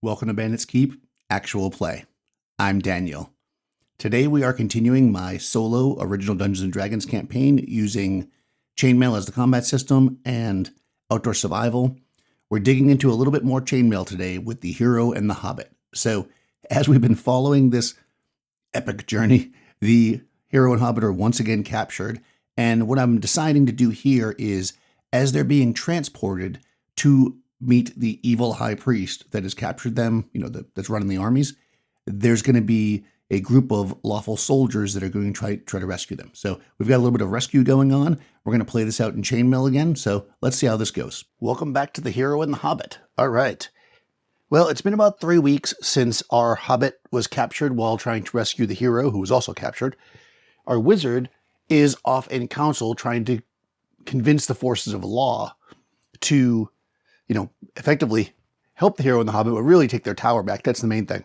Welcome to Bandit's Keep, Actual Play. I'm Daniel. Today we are continuing my solo original Dungeons & Dragons campaign using Chainmail as the combat system and outdoor survival. We're digging into a little bit more Chainmail today with the hero and the Hobbit. So as we've been following this epic journey, the hero and Hobbit are once again captured. And what I'm deciding to do here is, as they're being transported to meet the evil high priest that has captured them, that's running the armies, there's going to be a group of lawful soldiers that are going to try to rescue them. So we've got a little bit of rescue going on. We're going to play this out in Chainmail again. So let's see how this goes. Welcome back to the hero and the Hobbit. All right. Well, it's been about 3 weeks since our Hobbit was captured while trying to rescue the hero, who was also captured. Our wizard is off in council trying to convince the forces of law to effectively help the hero and the Hobbit, but really take their tower back. That's the main thing.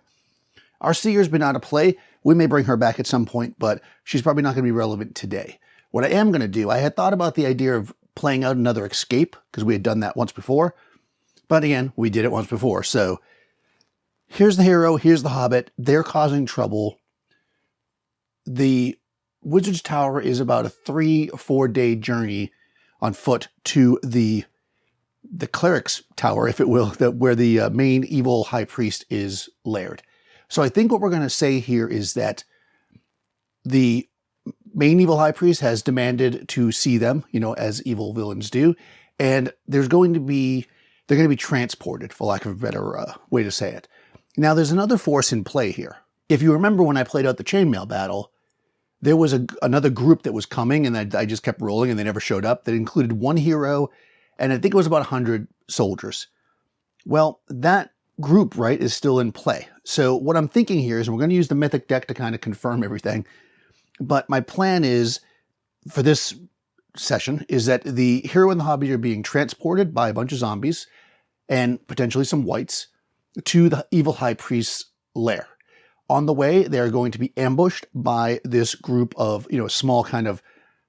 Our seer's been out of play. We may bring her back at some point, but she's probably not going to be relevant today. What I am going to do, I had thought about the idea of playing out another escape, because we had done that once before. But again, we did it once before. So here's the hero, here's the Hobbit. They're causing trouble. The Wizard's Tower is about a 3-4 day journey on foot to the cleric's tower, if it will, where the main evil high priest is laired. So I think what we're going to say here is that the main evil high priest has demanded to see them, as evil villains do, and they're going to be transported, for lack of a better way to say it. Now, there's another force in play here. If you remember when I played out the Chainmail battle, there was another group that was coming, and I just kept rolling, and they never showed up. That included one hero, and I think it was about 100 soldiers. Well, that group, right, is still in play. So what I'm thinking here is we're going to use the Mythic deck to kind of confirm everything. But my plan is, for this session, is that the hero and the Hobbit are being transported by a bunch of zombies, and potentially some wights, to the evil high priest's lair. On the way, they're going to be ambushed by this group of, a small kind of,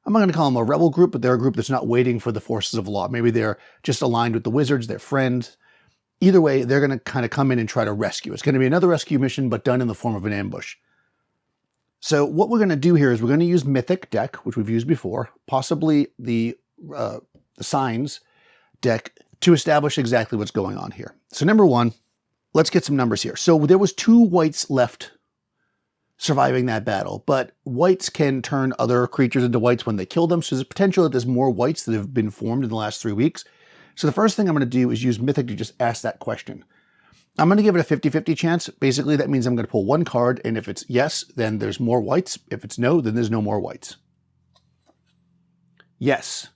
I'm not going to call them a rebel group, but they're a group that's not waiting for the forces of law. Maybe they're just aligned with the wizards, they're friends. Either way, they're going to kind of come in and try to rescue. It's going to be another rescue mission, but done in the form of an ambush. So what we're going to do here is we're going to use Mythic deck, which we've used before, possibly the Signs deck, to establish exactly what's going on here. So number one, let's get some numbers here. So there was 2 wights left surviving that battle, but wights can turn other creatures into wights when they kill them. So there's potential that there's more wights that have been formed in the last 3 weeks. So the first thing I'm going to do is use Mythic to just ask that question. I'm going to give it a 50-50 chance. Basically, that means I'm going to pull one card, and if it's yes, then there's more wights. If it's no, then there's no more wights. Yes.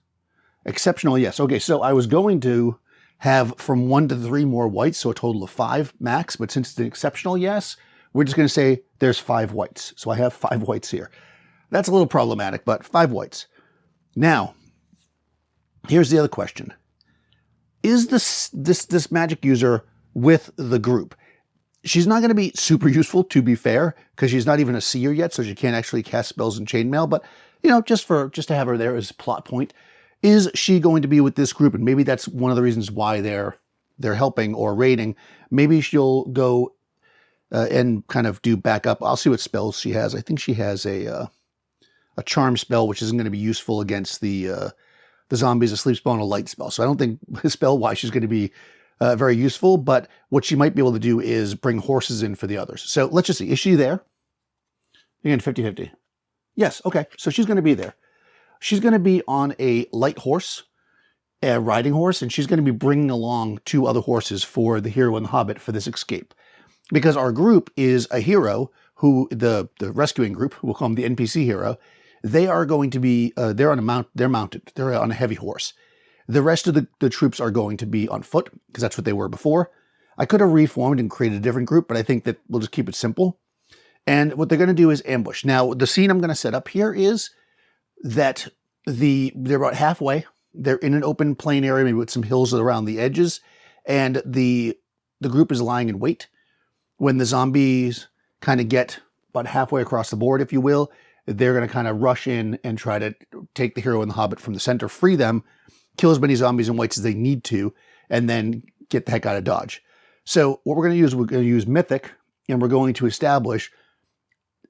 Exceptional yes. Okay, so I was going to have from 1 to 3 more wights, so a total of 5 max, but since it's an exceptional yes, we're just going to say there's 5 wights. So I have 5 wights here. That's a little problematic, but 5 wights. Now, here's the other question. Is this magic user with the group? She's not going to be super useful, to be fair, because she's not even a seer yet, so she can't actually cast spells in Chainmail, but, just to have her there as a plot point. Is she going to be with this group? And maybe that's one of the reasons why they're helping or raiding. Maybe she'll go and kind of do backup. I'll see what spells she has. I think she has a charm spell, which isn't going to be useful against the zombies, a sleep spell, and a light spell. So I don't think spell-wise she's going to be very useful, but what she might be able to do is bring horses in for the others. So let's just see. Is she there? Again, 50-50. Yes, okay. So she's going to be there. She's going to be on a light horse, a riding horse, and she's going to be bringing along 2 other horses for the hero and the Hobbit for this escape. Because our group is a hero who, the rescuing group, we'll call them the NPC hero, they are going to be, they're mounted, they're on a heavy horse. The rest of the troops are going to be on foot, because that's what they were before. I could have reformed and created a different group, but I think that we'll just keep it simple. And what they're going to do is ambush. Now, the scene I'm going to set up here is that they're about halfway. They're in an open plain area, maybe with some hills around the edges, and the group is lying in wait. When the zombies kind of get about halfway across the board, if you will, they're going to kind of rush in and try to take the hero and the Hobbit from the center, free them, kill as many zombies and wights as they need to, and then get the heck out of Dodge. So what we're going to use Mythic, and we're going to establish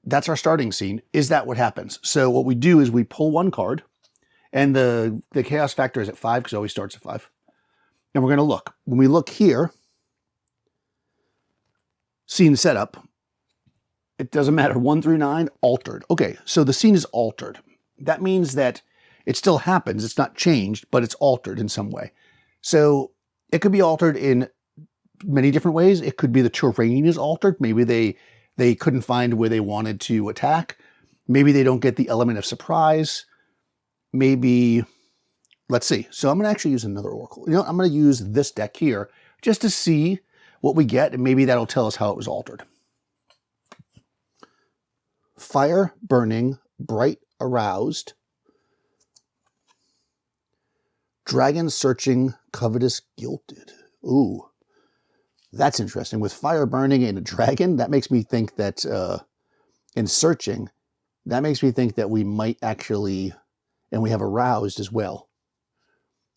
that's our starting scene. Is that what happens? So what we do is we pull one card, and the chaos factor is at 5 because it always starts at 5. And we're going to look. When we look here, scene setup, it doesn't matter, 1 through 9, altered. Okay, so the scene is altered. That means that it still happens. It's not changed, but it's altered in some way. So it could be altered in many different ways. It could be the terrain is altered. Maybe they couldn't find where they wanted to attack. Maybe they don't get the element of surprise. Maybe, let's see. So I'm going to actually use another oracle. You know, I'm going to use this deck here just to see what we get, and maybe that'll tell us how it was altered. Fire, burning, bright, aroused. Dragon searching, covetous, guilted. Ooh, that's interesting. With fire burning and a dragon, that makes me think that in searching, that makes me think that we might actually, and we have aroused as well.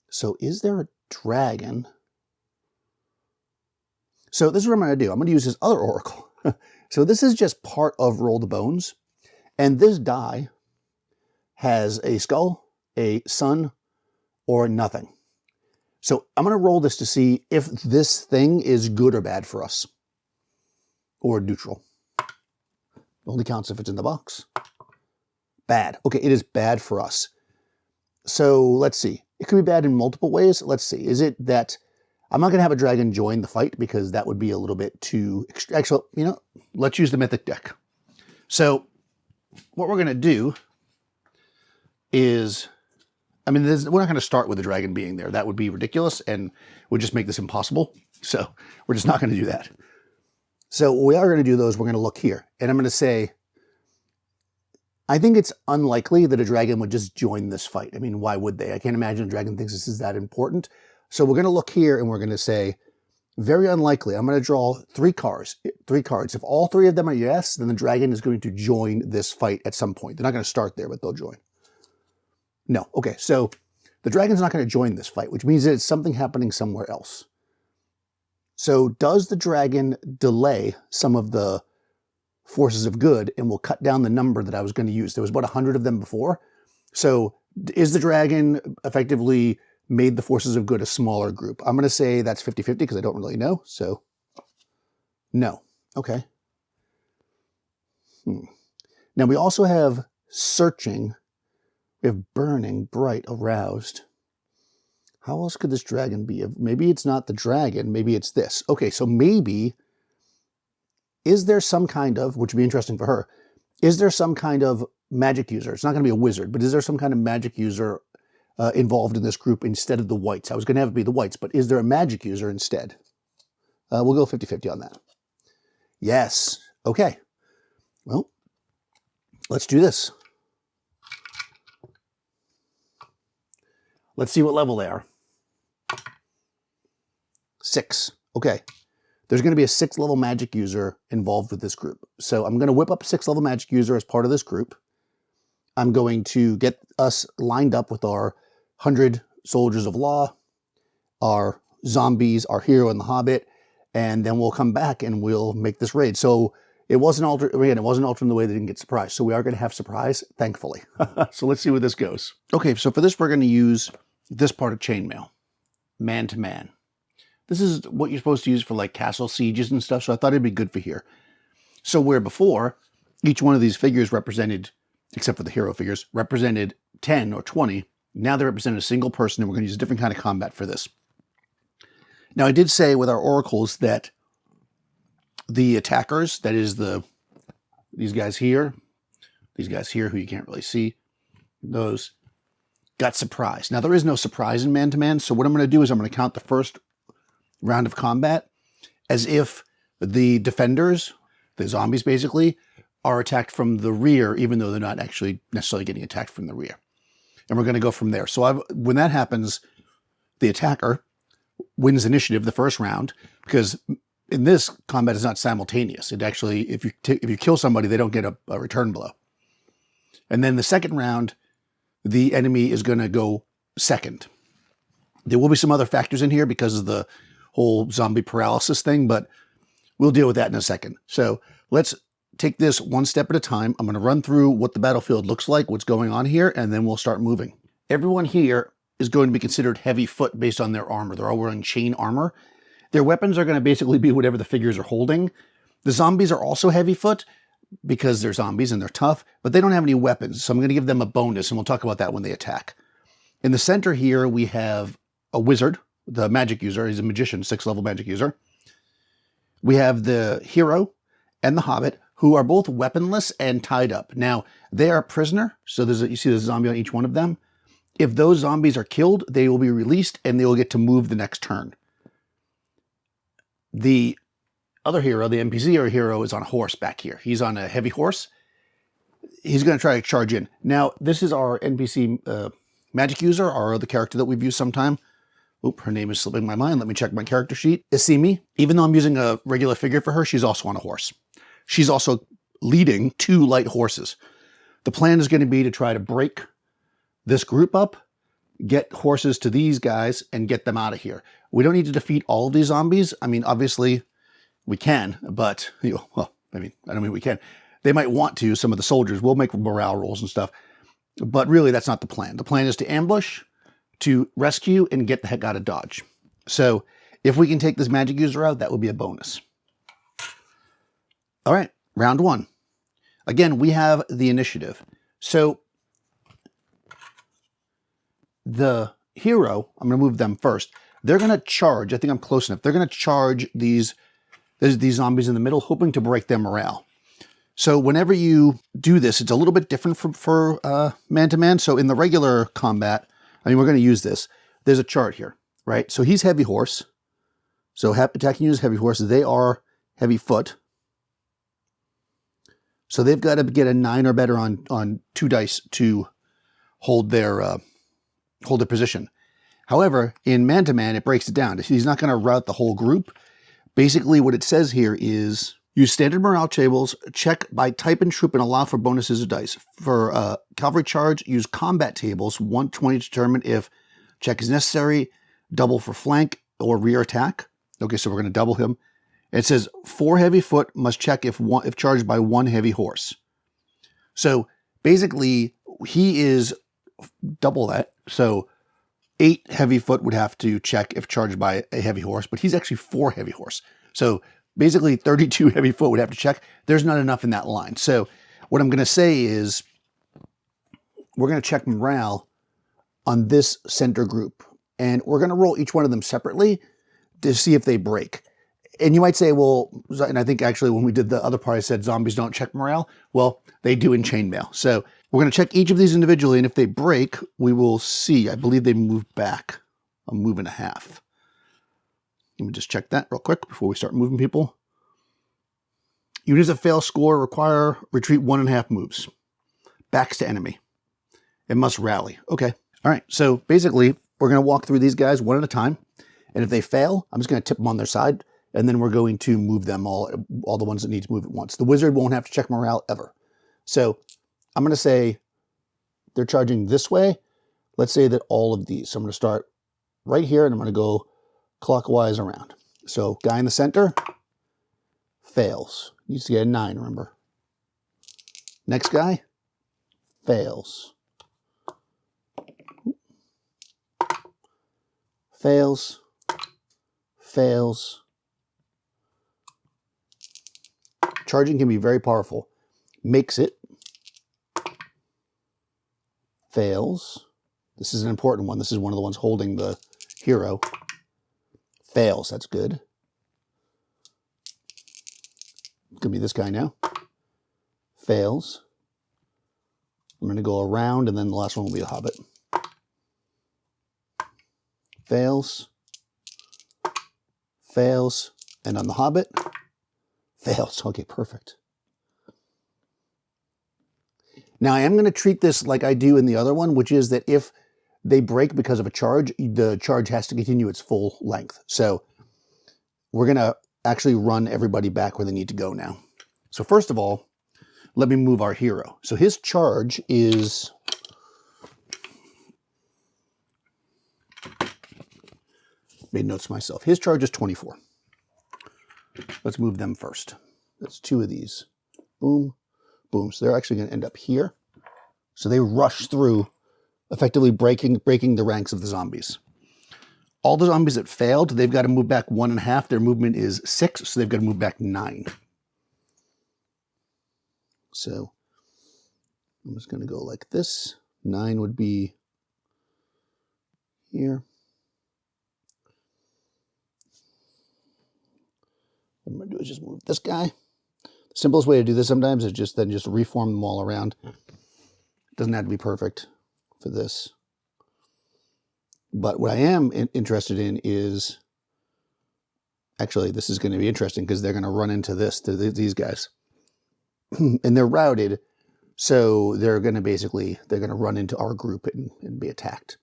So is there a dragon? So this is what I'm going to do. I'm going to use this other oracle. So this is just part of Roll the Bones. And this die has a skull, a sun, or nothing. So I'm going to roll this to see if this thing is good or bad for us. Or neutral. It only counts if it's in the box. Bad. Okay, it is bad for us. So let's see. It could be bad in multiple ways. Let's see. Is it that I'm not going to have a dragon join the fight because that would be a little bit too... Actually, you know, let's use the Mythic deck. So what we're going to do is... I mean, we're not going to start with the dragon being there. That would be ridiculous and would just make this impossible. So we're just not going to do that. So what we are going to do, though, is we're going to look here. And I'm going to say, I think it's unlikely that a dragon would just join this fight. I mean, why would they? I can't imagine a dragon thinks this is that important. So we're going to look here and we're going to say, very unlikely. I'm going to draw 3 cards. 3 cards. If all 3 of them are yes, then the dragon is going to join this fight at some point. They're not going to start there, but they'll join. No. Okay, so the dragon's not going to join this fight, which means that it's something happening somewhere else. So does the dragon delay some of the forces of good and will cut down the number that I was going to use? There was about 100 of them before. So is the dragon effectively made the forces of good a smaller group? I'm going to say that's 50-50 because I don't really know. So no. Okay. Now we also have searching. We have burning, bright, aroused. How else could this dragon be? Maybe it's not the dragon. Maybe it's this. Okay, so maybe, is there some kind of, which would be interesting for her, is there some kind of magic user? It's not going to be a wizard, but is there some kind of magic user involved in this group instead of the whites? I was going to have it be the whites, but is there a magic user instead? We'll go 50-50 on that. Yes. Okay. Well, let's do this. Let's see what level they are. 6. Okay. There's going to be a 6th level magic user involved with this group. So I'm going to whip up a 6th level magic user as part of this group. I'm going to get us lined up with our 100 soldiers of law, our zombies, our hero and the Hobbit, and then we'll come back and we'll make this raid. So it wasn't altered. Again, it wasn't altered in the way they didn't get surprised. So we are going to have surprise, thankfully. So let's see where this goes. Okay, so for this, we're going to use this part of Chainmail, man to man. This is what you're supposed to use for like castle sieges and stuff. So I thought it'd be good for here. So where before, each one of these figures represented, except for the hero figures, represented 10 or 20. Now they represent a single person, and we're going to use a different kind of combat for this. Now, I did say with our oracles that the attackers, that is these guys here, who you can't really see, those got surprised. Now, there is no surprise in man-to-man, so what I'm going to do is I'm going to count the first round of combat as if the defenders, the zombies basically, are attacked from the rear, even though they're not actually necessarily getting attacked from the rear. And we're going to go from there. So when that happens, the attacker wins initiative the first round, because in this, combat is not simultaneous. It actually, if you kill somebody, they don't get a return blow. And then the second round, the enemy is going to go second. There will be some other factors in here because of the whole zombie paralysis thing, but we'll deal with that in a second. So let's take this one step at a time. I'm going to run through what the battlefield looks like, what's going on here, and then we'll start moving. Everyone here is going to be considered heavy foot based on their armor. They're all wearing chain armor. Their weapons are going to basically be whatever the figures are holding. The zombies are also heavy foot because they're zombies and they're tough, but they don't have any weapons. So I'm going to give them a bonus, and we'll talk about that when they attack. In the center here, we have a wizard, the magic user. He's a magician, 6th level magic user. We have the hero and the hobbit, who are both weaponless and tied up. Now, they are a prisoner, so you see the zombie on each one of them. If those zombies are killed, they will be released and they will get to move the next turn. The other hero, the NPC hero, is on a horse back here. He's on a heavy horse. He's going to try to charge in. Now, this is our NPC magic user, our other character that we've used sometime. Oop, her name is slipping my mind. Let me check my character sheet. Isimi. Even though I'm using a regular figure for her, she's also on a horse. She's also leading 2 light horses. The plan is going to be to try to break this group up, get horses to these guys, and get them out of here. We don't need to defeat all of these zombies. I mean, obviously, we can, but, well, I don't mean we can. They might want to, some of the soldiers. We'll make morale rolls and stuff. But really, that's not the plan. The plan is to ambush, to rescue, and get the heck out of Dodge. So, if we can take this magic user out, that would be a bonus. All right, round 1. Again, we have the initiative. So, the hero, I'm going to move them first. They're going to charge. I think I'm close enough. They're going to charge these zombies in the middle, hoping to break their morale. So whenever you do this, it's a little bit different for man-to-man. So in the regular combat, we're going to use this. There's a chart here, right? So he's heavy horse. So attacking you is heavy horse. They are heavy foot. So they've got to get a 9 or better on 2 dice to hold their position. However, in man-to-man, it breaks it down. He's not going to rout the whole group. Basically, what it says here is use standard morale tables, check by type and troop, and allow for bonuses of dice. For cavalry charge, use combat tables, 120 to determine if check is necessary, double for flank or rear attack. Okay, so we're going to double him. It says 4 heavy foot must check if charged by 1 heavy horse. So basically, he is double that. So 8 heavy foot would have to check if charged by a heavy horse, but he's actually 4 heavy horse. So basically 32 heavy foot would have to check. There's not enough in that line. So what I'm going to say is we're going to check morale on this center group, and we're going to roll each one of them separately to see if they break. And you might say, well, and I think actually when we did the other part, I said zombies don't check morale. Well, they do in Chainmail. So we're going to check each of these individually, and if they break, we will see. I believe they move back a move and a half. Let me just check that real quick before we start moving people. Units that fail score require retreat 1.5 moves. Backs to enemy. It must rally. Okay. All right. So basically, we're going to walk through these guys one at a time. And if they fail, I'm just going to tip them on their side. And then we're going to move them all the ones that need to move at once. The wizard won't have to check morale ever. So I'm going to say they're charging this way. Let's say that all of these. So I'm going to start right here, and I'm going to go clockwise around. So guy in the center fails. Needs to get a 9, remember. Next guy fails. Fails. Fails. Charging can be very powerful. Makes it. Fails. This is an important one. This is one of the ones holding the hero. Fails. That's good. Could be this guy now. Fails. I'm going to go around, and then the last one will be a hobbit. Fails. Fails. And on the hobbit, fails. Okay, perfect. Now, I am going to treat this like I do in the other one, which is that if they break because of a charge, the charge has to continue its full length. So we're going to actually run everybody back where they need to go now. So first of all, let me move our hero. So his charge is... made notes myself. His charge is 24. Let's move them first. That's 2 of these. Boom, boom. So they're actually going to end up here. So they rush through, effectively breaking the ranks of the zombies. All the zombies that failed, they've got to move back 1.5. Their movement is 6, so they've got to move back 9. So I'm just going to go like this. 9 would be here. What I'm going to do is just move this guy. The simplest way to do this sometimes is just reform them all around. It doesn't have to be perfect for this. But what I am interested in is, actually, this is going to be interesting because they're going to run into these guys. And they're routed, so they're going to run into our group and be attacked.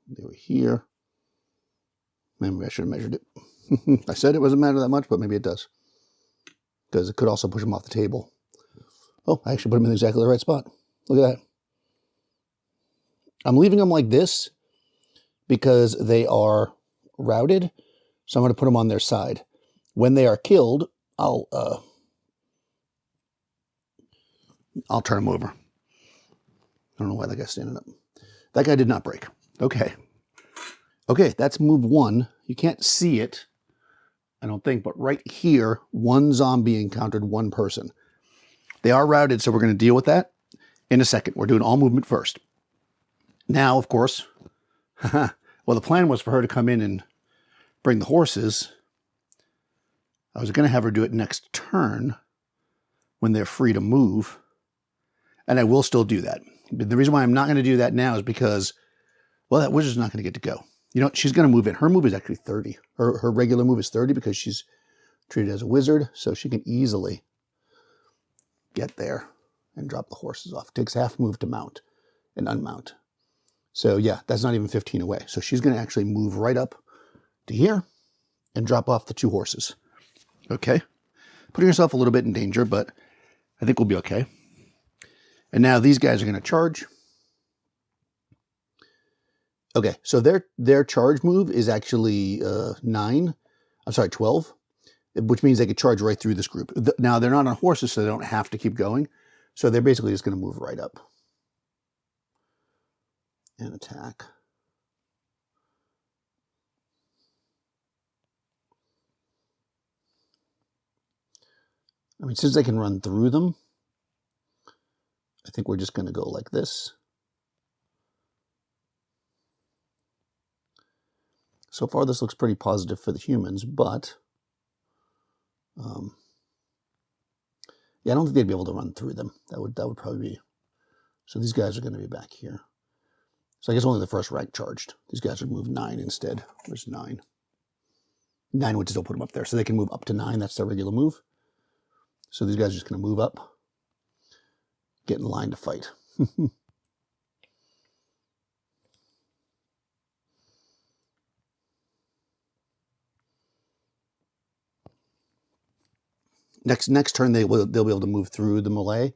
They were here. Maybe I should have measured it. I said it doesn't matter that much, but maybe it does. Because it could also push them off the table. Oh, I actually put them in exactly the right spot. Look at that. I'm leaving them like this because they are routed. So I'm going to put them on their side. When they are killed, I'll turn them over. I don't know why that guy's standing up. That guy did not break. Okay. Okay, that's move 1. You can't see it, I don't think, but right here, 1 zombie encountered 1 person. They are routed, so we're going to deal with that in a second. We're doing all movement first. Now, of course, well, the plan was for her to come in and bring the horses. I was going to have her do it next turn when they're free to move, and I will still do that. But the reason why I'm not going to do that now is because, well, that wizard's not going to get to go. You know, she's going to move in. Her move is actually 30. Her regular move is 30 because she's treated as a wizard, so she can easily get there and drop the horses off. It takes half move to mount and unmount. So yeah, that's not even 15 away. So she's going to actually move right up to here and drop off the 2 horses. Okay. Putting yourself a little bit in danger, but I think we'll be okay. And now these guys are going to charge. Okay, so their charge move is actually 12, which means they could charge right through this group. Now, they're not on horses, so they don't have to keep going. So they're basically just going to move right up and attack. I mean, since they can run through them, I think we're just going to go like this. So far, this looks pretty positive for the humans, but yeah, I don't think they'd be able to run through them. That would probably be. So these guys are going to be back here. So I guess only the first rank charged. These guys would move 9 instead. Where's 9? 9 would still put them up there, so they can move up to 9. That's their regular move. So these guys are just going to move up, get in line to fight. Next turn, they'll be able to move through the melee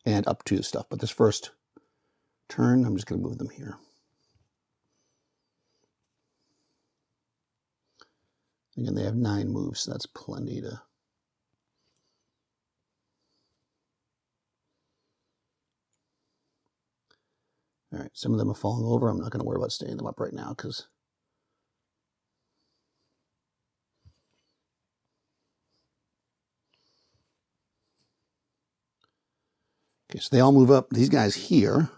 and up to the stuff. But this first turn, I'm just going to move them here. Again, they have 9 moves, so that's plenty to... All right, some of them are falling over. I'm not going to worry about staying them up right now because... Okay, so they all move up. These guys here,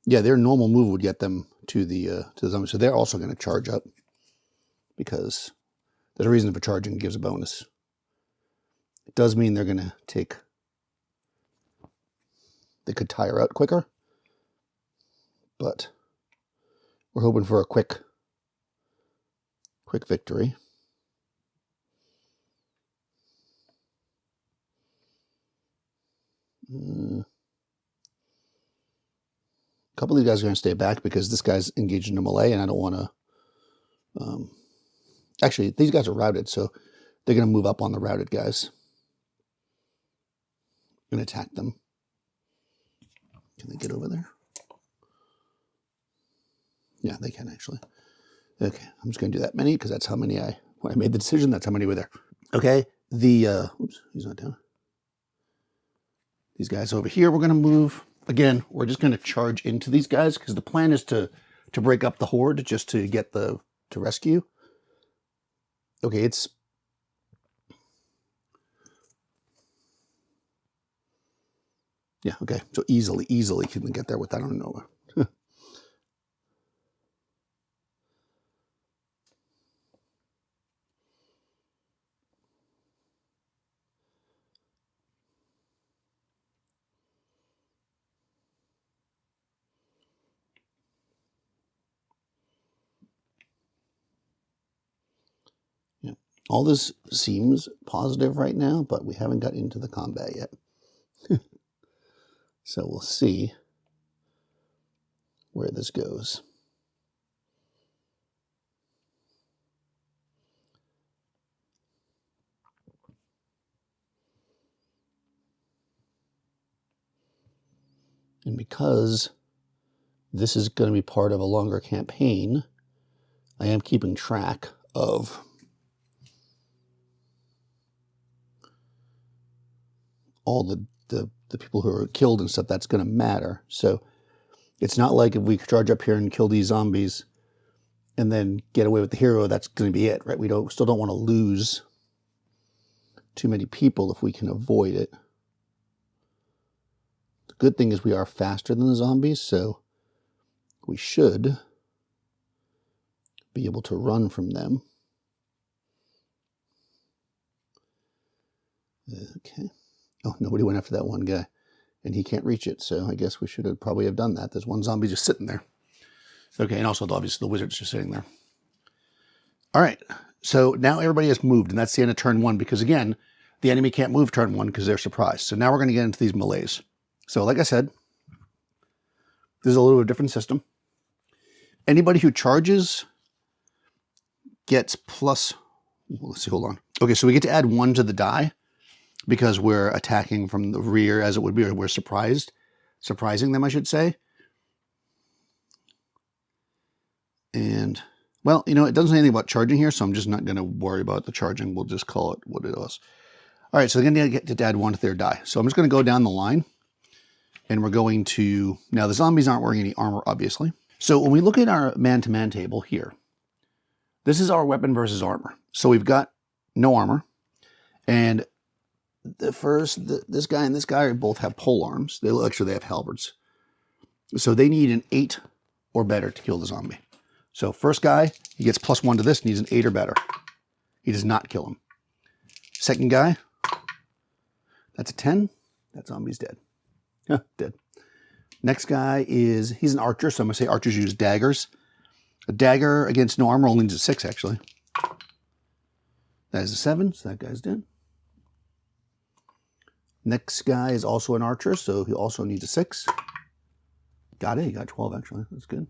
yeah, their normal move would get them to the zombie. So they're also going to charge up because there's a reason for charging. It gives a bonus. It does mean they're going to take... They could tire out quicker, but we're hoping for a quick victory. A couple of these guys are going to stay back because this guy's engaged in a melee, and I don't want to... Actually, these guys are routed, so they're going to move up on the routed guys and attack them. Can they get over there? Yeah, they can actually. Okay, I'm just going to do that many because that's how many when I made the decision, that's how many were there. Okay, oops, he's not down. These guys over here, we're going to move. Again, we're just going to charge into these guys because the plan is to break up the horde just to get to rescue. Okay, it's... Yeah, okay, so easily can get there without on Nova. Yeah, all this seems positive right now, but we haven't got into the combat yet. So we'll see where this goes. And because this is going to be part of a longer campaign, I am keeping track of all the people who are killed and stuff. That's going to matter. So it's not like if we charge up here and kill these zombies and then get away with the hero, that's going to be it, right? We still don't want to lose too many people if we can avoid it. The good thing is we are faster than the zombies, so we should be able to run from them. Okay. Oh, nobody went after that one guy, and he can't reach it, so I guess we should have probably have done that. There's one zombie just sitting there. Okay, and also obviously the wizard's just sitting there. All right, so now everybody has moved, and that's the end of turn one, because again, the enemy can't move turn one because they're surprised. So now we're going to get into these melees. So like I said, this is a little bit different system. Anybody who charges gets plus, let's see, hold on. Okay, so we get to add 1 to the die because we're attacking from the rear, as it would be, or we're surprising them, I should say. And, well, you know, it doesn't say anything about charging here, so I'm just not going to worry about the charging. We'll just call it what it is. All right, so they're going to get to add 1 to their die. So I'm just going to go down the line, and we're going to... Now, the zombies aren't wearing any armor, obviously. So when we look at our man-to-man table here, this is our weapon versus armor. So we've got no armor, and this guy and this guy both have pole arms. They have halberds. So they need an 8 or better to kill the zombie. So first guy, he gets +1 to this, needs an 8 or better. He does not kill him. Second guy, that's a 10. That zombie's dead. Yeah, dead. Next guy he's an archer, so I'm going to say archers use daggers. A dagger against no armor only needs a 6, actually. That is a 7, so that guy's dead. Next guy is also an archer, so he also needs a 6. Got it, he got 12, actually. That's good.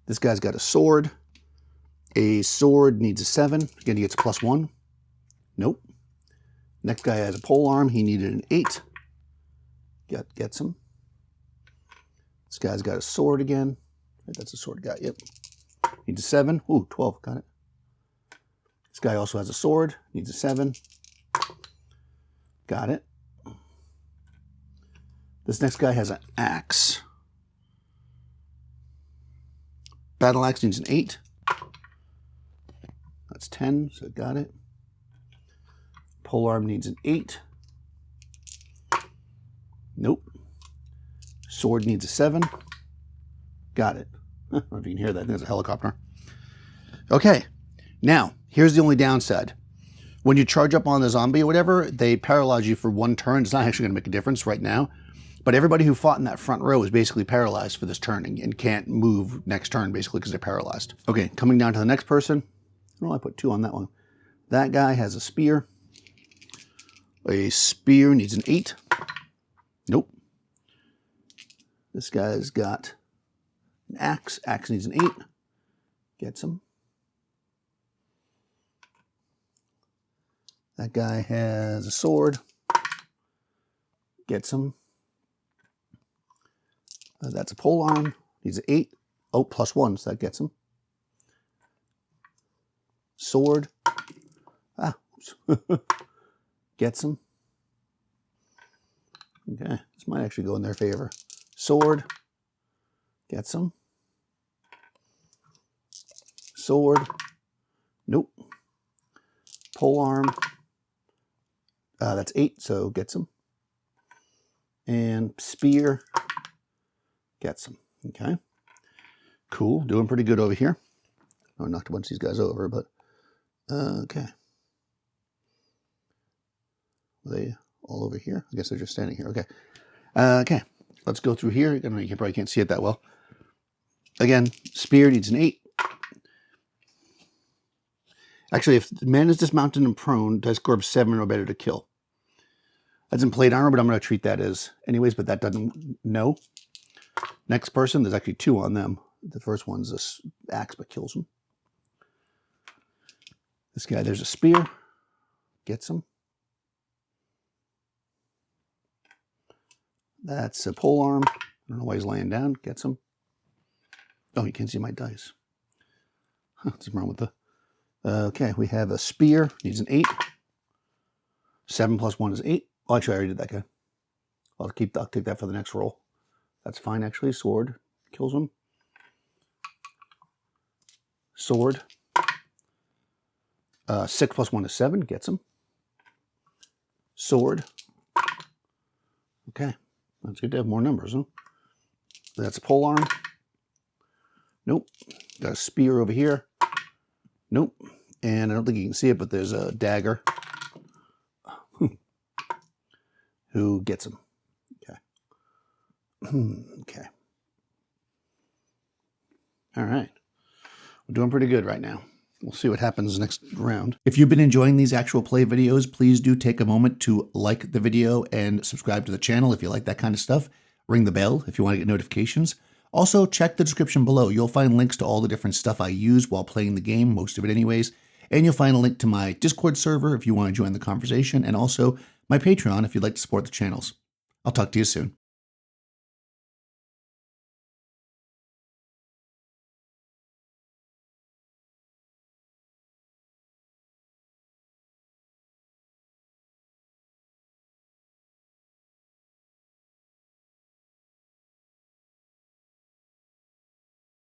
This guy's got a sword. A sword needs a 7. Again, he gets +1. Nope. Next guy has a pole arm. He needed an 8. Gets him. This guy's got a sword again. That's a sword guy, yep. Needs a 7. Ooh, 12, got it. This guy also has a sword. Needs a 7. Got it. This next guy has an axe. Battle axe needs an 8. That's 10, so got it. Polearm needs an 8. Nope. Sword needs a 7. Got it. I don't know if you can hear that. There's a helicopter. Okay. Now, here's the only downside. When you charge up on the zombie or whatever, they paralyze you for 1 turn. It's not actually going to make a difference right now. But everybody who fought in that front row is basically paralyzed for this turn and can't move next turn, basically, because they're paralyzed. Okay, coming down to the next person. Oh, I put 2 on that one. That guy has a spear. A spear needs an 8. Nope. This guy's got an axe. Axe needs an 8. Gets him. That guy has a sword. Gets him. That's a polearm. Needs an 8. Oh, +1, so that gets him. Sword. Ah, oops. Gets him. Okay, this might actually go in their favor. Sword. Gets him. Sword. Nope. Polearm. That's 8, so gets him. And spear. Gets him. Okay. Cool. Doing pretty good over here. I knocked a bunch of these guys over, but okay. Are they all over here? I guess they're just standing here. Okay. Okay. Let's go through here. I know you probably can't see it that well. Again, spear needs an 8. Actually, if the man is dismounted and prone, dice corp 7 or better to kill. That's in plate armor, but I'm going to treat that as anyways, but that doesn't know. Next person, there's actually 2 on them. The first one's this axe, but kills him. This guy, there's a spear. Gets him. That's a polearm. I don't know why he's laying down. Gets him. Oh, you can see my dice. What's wrong with the... okay, we have a spear. Needs an 8. 7 + 1 is 8. Oh, actually, I already did that guy. I'll take that for the next roll. That's fine, actually. Sword. Kills him. Sword. 6 + 1 is 7. Gets him. Sword. Okay. That's good to have more numbers, huh? That's a polearm. Nope. Got a spear over here. Nope. And I don't think you can see it, but there's a dagger. Who gets him? Okay. Okay. All right. We're doing pretty good right now. We'll see what happens next round. If you've been enjoying these actual play videos, please do take a moment to like the video and subscribe to the channel if you like that kind of stuff. Ring the bell if you want to get notifications. Also, check the description below. You'll find links to all the different stuff I use while playing the game, most of it anyways. And you'll find a link to my Discord server if you want to join the conversation, and also my Patreon if you'd like to support the channels. I'll talk to you soon.